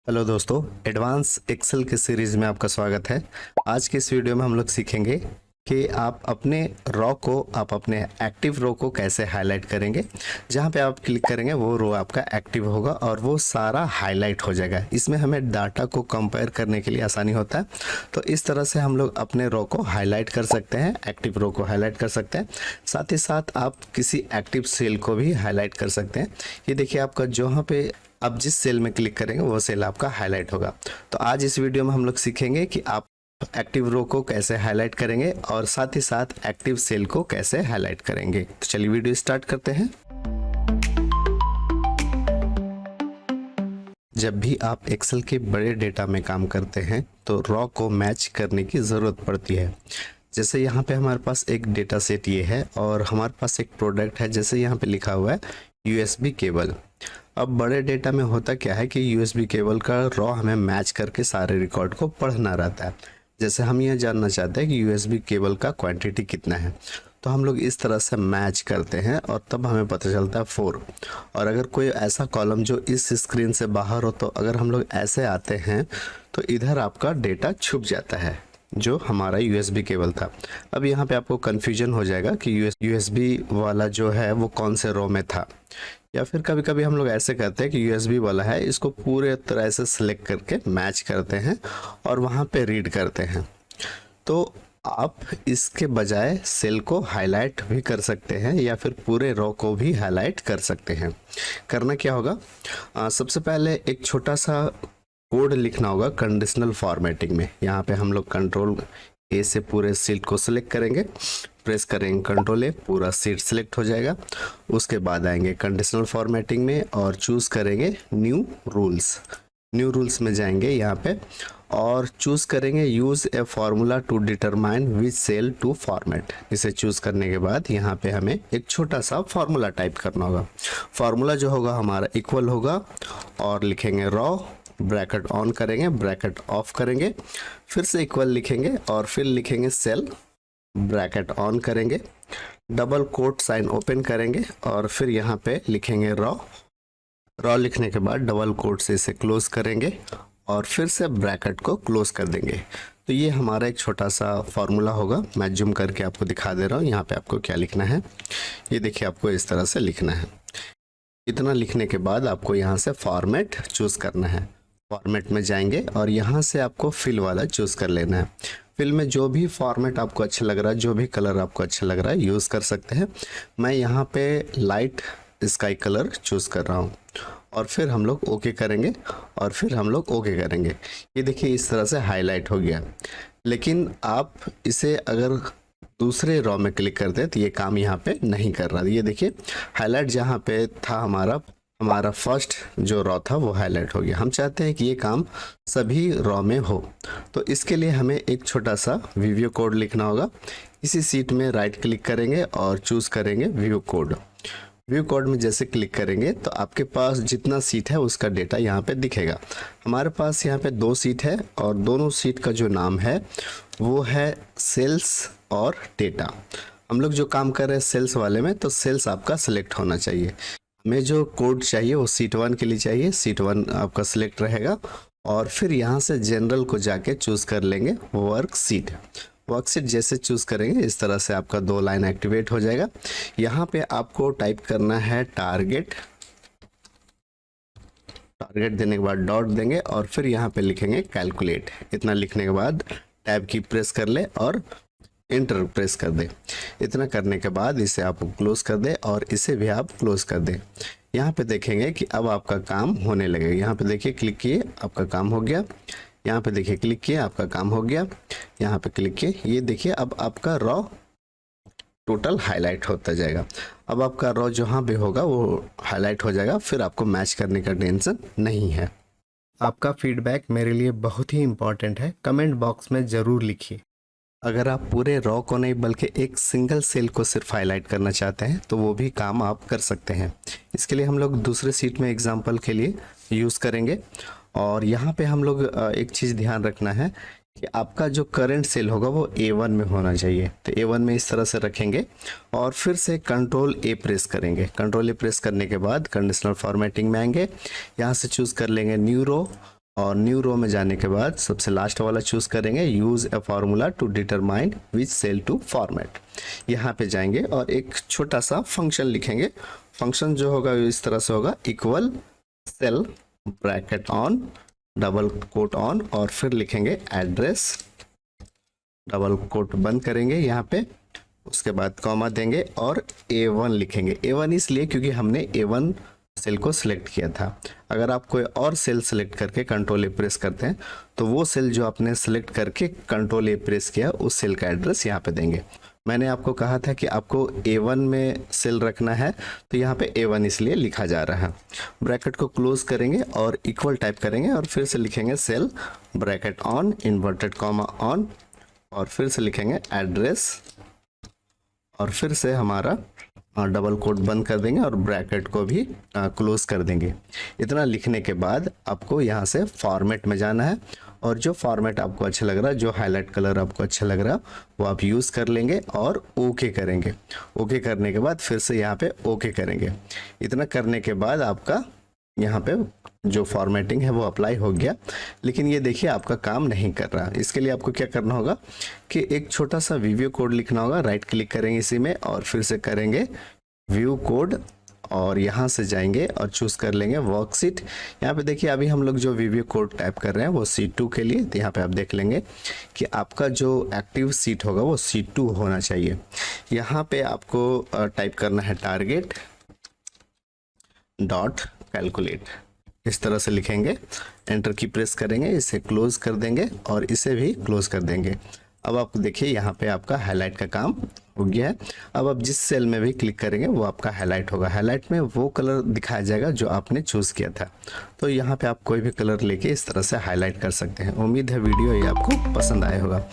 Hello दोस्तों, advance Excel के series में आपका स्वागत है। आज के इस वीडियो में हम लोग सीखेंगे कि आप अपने अपने एक्टिव रो को कैसे हाईलाइट करेंगे। जहां पे आप क्लिक करेंगे वो रो आपका एक्टिव होगा और वो सारा हाईलाइट हो जाएगा। इसमें हमें डाटा को कंपेयर करने के लिए आसानी होता है। तो इस तरह से हम लोग अपने रो को हाईलाइट कर सकते हैं, एक्टिव रो को हाईलाइट कर सकते हैं। साथ ही साथ आप किसी एक्टिव सेल को भी हाईलाइट कर सकते हैं। ये देखिए, आपका जहाँ पे आप जिस सेल में क्लिक करेंगे वो सेल आपका हाईलाइट होगा। तो आज इस वीडियो में हम लोग सीखेंगे कि आप एक्टिव रो को कैसे हाईलाइट करेंगे और साथ ही साथ एक्टिव सेल को कैसे हाईलाइट करेंगे। तो चलिए वीडियो स्टार्ट करते हैं। जब भी आप एक्सेल के बड़े डेटा में काम करते हैं तो रो को मैच करने की ज़रूरत पड़ती है। जैसे यहाँ पे हमारे पास एक डेटा सेट ये है और हमारे पास एक प्रोडक्ट है, जैसे यहाँ पे लिखा हुआ है यूएसबी केबल। अब बड़े डेटा में होता क्या है कि यूएसबी केबल का रॉ हमें मैच करके सारे रिकॉर्ड को पढ़ना रहता है। जैसे हम ये जानना चाहते हैं कि यूएसबी केबल का क्वांटिटी कितना है, तो हम लोग इस तरह से मैच करते हैं और तब हमें पता चलता है 4। और अगर कोई ऐसा कॉलम जो इस स्क्रीन से बाहर हो, तो अगर हम लोग ऐसे आते हैं तो इधर आपका डेटा छुप जाता है जो हमारा यूएसबी केबल था। अब यहाँ पे आपको कन्फ्यूजन हो जाएगा कि यूएसबी वाला जो है वो कौन से रो में था। या फिर कभी कभी हम लोग ऐसे करते हैं कि यूएसबी वाला है, इसको पूरे तरह से सिलेक्ट करके मैच करते हैं और वहाँ पे रीड करते हैं। तो आप इसके बजाय सेल को हाईलाइट भी कर सकते हैं या फिर पूरे रो को भी हाईलाइट कर सकते हैं। करना क्या होगा, सबसे पहले एक छोटा सा कोड लिखना होगा कंडीशनल फॉर्मेटिंग में। यहाँ पे हम लोग कंट्रोल ए से पूरे सीट को सिलेक्ट करेंगे, प्रेस करेंगे कंट्रोल ए, पूरा सीट सिलेक्ट हो जाएगा। उसके बाद आएंगे कंडीशनल फॉर्मेटिंग में और चूज़ करेंगे न्यू रूल्स। न्यू रूल्स में जाएंगे यहाँ पे और चूज़ करेंगे use a formula to determine which cell to format. इसे चूज़ करने के बाद यहाँ पे हमें एक छोटा सा फार्मूला टाइप करना होगा। फार्मूला जो होगा हमारा इक्वल होगा और लिखेंगे रॉ, ब्रैकेट ऑन करेंगे, ब्रैकेट ऑफ करेंगे, फिर से इक्वल लिखेंगे और फिर लिखेंगे सेल, ब्रैकेट ऑन करेंगे, डबल कोट साइन ओपन करेंगे और फिर यहाँ पे लिखेंगे रॉ। रॉ लिखने के बाद डबल कोट से इसे क्लोज करेंगे और फिर से ब्रैकेट को क्लोज कर देंगे। तो ये हमारा एक छोटा सा फॉर्मूला होगा। मैं जूम करके आपको दिखा दे रहा हूँ। यहाँ पे आपको क्या लिखना है, ये देखिए, आपको इस तरह से लिखना है। इतना लिखने के बाद आपको यहाँ से फॉर्मेट चूज करना है। फॉर्मेट में जाएंगे और यहाँ से आपको फिल वाला चूज कर लेना है। फिल में जो भी फॉर्मेट आपको अच्छा लग रहा है, जो भी कलर आपको अच्छा लग रहा है, यूज़ कर सकते हैं। मैं यहाँ पे लाइट स्काई कलर चूज़ कर रहा हूँ और फिर हम लोग ओके करेंगे और फिर हम लोग ओके करेंगे। ये देखिए, इस तरह से हाईलाइट हो गया। लेकिन आप इसे अगर दूसरे रॉ में क्लिक करते हैं तो ये काम यहाँ पे नहीं कर रहा। ये देखिए, हाईलाइट जहाँ पे था हमारा फर्स्ट जो रॉ था वो हाईलाइट हो गया। हम चाहते हैं कि ये काम सभी रॉ में हो, तो इसके लिए हमें एक छोटा सा व्यू कोड लिखना होगा। इसी सीट में राइट क्लिक करेंगे और चूज करेंगे व्यू कोड। व्यू कोड में जैसे क्लिक करेंगे तो आपके पास जितना सीट है उसका डेटा यहाँ पे दिखेगा। हमारे पास यहाँ पे 2 सीट है और दोनों सीट का जो नाम है वो है सेल्स और डेटा। हम लोग जो काम कर रहे हैं सेल्स वाले में, तो सेल्स आपका सिलेक्ट होना चाहिए। हमें जो कोड चाहिए वो सीट 1 के लिए चाहिए। सीट 1 आपका सिलेक्ट रहेगा और फिर यहाँ से जनरल को जाके चूज़ कर लेंगे वर्क सीट। वर्क सीट जैसे चूज़ करेंगे इस तरह से आपका 2 लाइन एक्टिवेट हो जाएगा। यहाँ पे आपको टाइप करना है टारगेट। टारगेट देने के बाद डॉट देंगे और फिर यहाँ पे लिखेंगे कैलकुलेट। इतना लिखने के बाद टैब की प्रेस कर ले और एंटर प्रेस कर दे। इतना करने के बाद इसे आप क्लोज कर दे और इसे भी आप क्लोज कर दे। यहाँ पे देखेंगे कि अब आपका काम होने लगेगा। यहाँ पे देखिए, क्लिक किए, आपका काम हो गया। यहाँ पे देखिए, क्लिक किए, आपका काम हो गया। यहाँ पे क्लिक किए, ये देखिए, अब आपका रॉ टोटल हाईलाइट होता जाएगा। अब आपका रॉ जहाँ भी होगा वो हाईलाइट हो जाएगा, फिर आपको मैच करने का टेंशन नहीं है। आपका फीडबैक मेरे लिए बहुत ही इम्पोर्टेंट है, कमेंट बॉक्स में ज़रूर लिखिए। अगर आप पूरे रॉ को नहीं बल्कि एक सिंगल सेल को सिर्फ हाईलाइट करना चाहते हैं तो वो भी काम आप कर सकते हैं। इसके लिए हम लोग दूसरे सीट में एग्जांपल के लिए यूज़ करेंगे। और यहाँ पे हम लोग एक चीज़ ध्यान रखना है कि आपका जो करंट सेल होगा वो A1 में होना चाहिए। तो A1 में इस तरह से रखेंगे और फिर से कंट्रोल ए प्रेस करेंगे। कंट्रोल ए प्रेस करने के बाद कंडीशनल फॉर्मेटिंग में आएंगे, यहाँ से चूज़ कर लेंगे न्यू रो और न्यू रो में जाने के बाद सबसे लास्ट वाला चूज करेंगे, use a formula to determine which cell to format. यहाँ पे जाएंगे और एक छोटा सा फंक्शन लिखेंगे। फंक्शन जो होगा इस तरह से होगा, equal cell bracket on double quote on और फिर लिखेंगे एड्रेस, डबल कोट बंद करेंगे यहाँ पे, उसके बाद कॉमा देंगे और A1 लिखेंगे। A1 इसलिए क्योंकि हमने A1 सेल को सिलेक्ट किया था। अगर आप कोई और सेल सेलेक्ट करके कंट्रोल ए प्रेस करते हैं तो वो सेल जो आपने सेलेक्ट करके कंट्रोल ए प्रेस किया उस सेल का एड्रेस यहाँ पे देंगे। मैंने आपको कहा था कि आपको A1 में सेल रखना है तो यहाँ पे A1 इसलिए लिखा जा रहा है। ब्रैकेट को क्लोज करेंगे और इक्वल टाइप करेंगे और फिर से लिखेंगे cell bracket on inverted comma on और फिर से लिखेंगे एड्रेस और फिर से हमारा डबल कोट बंद कर देंगे और ब्रैकेट को भी क्लोज कर देंगे। इतना लिखने के बाद आपको यहाँ से फॉर्मेट में जाना है और जो फॉर्मेट आपको अच्छा लग रहा है, जो हाईलाइट कलर आपको अच्छा लग रहा है वो आप यूज़ कर लेंगे और ओके करेंगे। ओके करने के बाद फिर से यहाँ पे ओके करेंगे। इतना करने के बाद आपका यहाँ पे जो फॉर्मेटिंग है वो अप्लाई हो गया। लेकिन ये देखिए आपका काम नहीं कर रहा। इसके लिए आपको क्या करना होगा कि एक छोटा सा व्यू कोड लिखना होगा। राइट क्लिक करेंगे इसी में और फिर से करेंगे व्यू कोड और यहाँ से जाएंगे और चूज़ कर लेंगे वर्कशीट। यहाँ पे देखिए अभी हम लोग जो व्यू कोड टाइप कर रहे हैं वो C2 के लिए, तो यहाँ पे आप देख लेंगे कि आपका जो एक्टिव सीट होगा वो C2 होना चाहिए। यहाँ पे आपको टाइप करना है टारगेट डॉट कैलकुलेट, इस तरह से लिखेंगे, एंटर की प्रेस करेंगे, इसे क्लोज कर देंगे और इसे भी क्लोज कर देंगे। अब आपको देखिए यहाँ पे आपका हाईलाइट का काम हो गया है। अब आप जिस सेल में भी क्लिक करेंगे वो आपका हाईलाइट होगा। हाईलाइट में वो कलर दिखाया जाएगा जो आपने चूज़ किया था। तो यहाँ पे आप कोई भी कलर लेके इस तरह से हाईलाइट कर सकते हैं। उम्मीद है वीडियो ये आपको पसंद आया होगा।